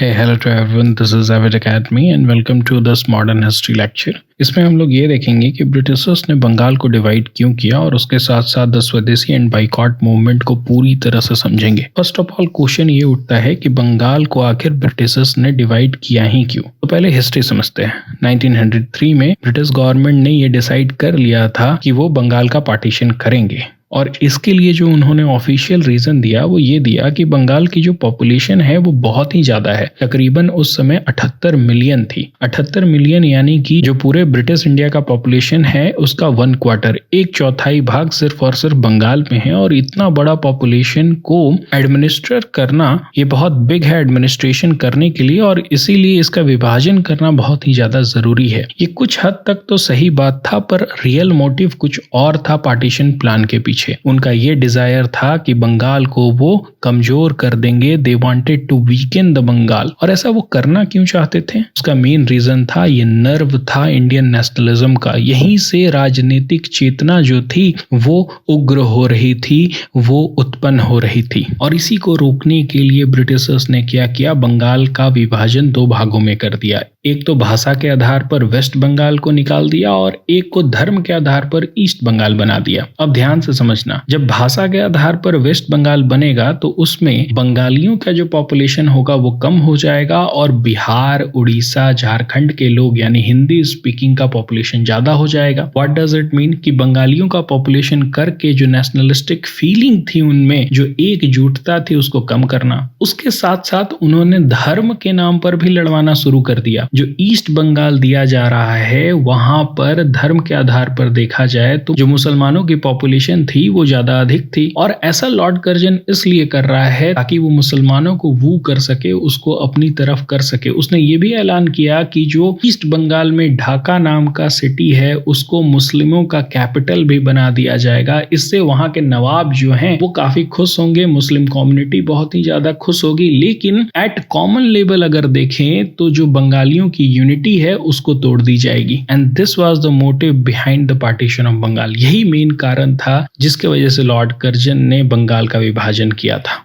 Hey, hello to everyone. This is Avid Academy and welcome to this modern history lecture. इसमें हम लोग ये देखेंगे कि ब्रिटिशर्स ने बंगाल को डिवाइड क्यों किया और उसके साथ साथ द स्वदेशी एंड बाइकॉट मूवमेंट को पूरी तरह से समझेंगे। फर्स्ट ऑफ ऑल क्वेश्चन ये उठता है कि बंगाल को आखिर ब्रिटिशर्स ने डिवाइड किया ही क्यों। तो पहले हिस्ट्री समझते हैं। 1903 में ब्रिटिश गवर्नमेंट ने ये डिसाइड कर लिया था कि वो बंगाल का पार्टीशन करेंगे और इसके लिए जो उन्होंने ऑफिशियल रीजन दिया वो ये दिया कि बंगाल की जो पॉपुलेशन है वो बहुत ही ज्यादा है। तकरीबन उस समय 78 मिलियन थी। 78 मिलियन यानी कि जो पूरे ब्रिटिश इंडिया का पॉपुलेशन है उसका 1/4 एक चौथाई भाग सिर्फ और सिर्फ बंगाल में है। और इतना बड़ा पॉपुलेशन को एडमिनिस्ट्रेट करना ये बहुत बिग है एडमिनिस्ट्रेशन करने के लिए, और इसीलिए इसका विभाजन करना बहुत ही ज्यादा जरूरी है। ये कुछ हद तक तो सही बात था, पर रियल मोटिव कुछ और था पार्टीशन प्लान के पीछे। उनका ये डिजायर था कि बंगाल को वो कमजोर कर देंगे। They wanted to weaken the Bengal. और ऐसा वो करना क्यों चाहते थे? उसका मेन रीजन था ये नर्व था इंडियन नेशनलिज्म का। यहीं से राजनीतिक चेतना जो थी वो उग्र हो रही थी, वो उत्पन्न हो रही थी। और इसी को रोकने के लिए ब्रिटिशर्स ने क्या किया, बंगाल का विभाजन 2 भागों में कर दिया। एक तो भाषा के आधार पर वेस्ट बंगाल को निकाल दिया और एक को धर्म के आधार पर ईस्ट बंगाल बना दिया। अब ध्यान से समझना, जब भाषा के आधार पर वेस्ट बंगाल बनेगा तो उसमें बंगालियों का जो पॉपुलेशन होगा वो कम हो जाएगा और बिहार, उड़ीसा, झारखंड के लोग यानी हिंदी स्पीकिंग का पॉपुलेशन ज्यादा हो जाएगा। व्हाट डज इट मीन कि बंगालियों का पॉपुलेशन करके जो नेशनलिस्टिक फीलिंग थी उनमें, जो एकजुटता थी, उसको कम करना। उसके साथ साथ उन्होंने धर्म के नाम पर भी लड़वाना शुरू कर दिया। जो ईस्ट बंगाल दिया जा रहा है वहां पर धर्म के आधार पर देखा जाए तो जो मुसलमानों की पॉपुलेशन थी वो ज्यादा अधिक थी। और ऐसा लॉर्ड कर्जन इसलिए कर रहा है ताकि वो मुसलमानों को वू कर सके, उसको अपनी तरफ कर सके। उसने ये भी ऐलान किया कि जो ईस्ट बंगाल में ढाका नाम का सिटी है उसको मुस्लिमों का कैपिटल भी बना दिया जाएगा। इससे वहां के नवाब जो हैं वो काफी खुश होंगे, मुस्लिम कम्युनिटी बहुत ही ज्यादा खुश होगी। लेकिन एट कॉमन लेवल अगर देखें तो जो बंगालियों की यूनिटी है उसको तोड़ दी जाएगी। And this was the motive behind the partition of Bengal. यही मेन कारण था जिसके वजह से लॉर्ड कर्जन ने बंगाल का विभाजन किया था।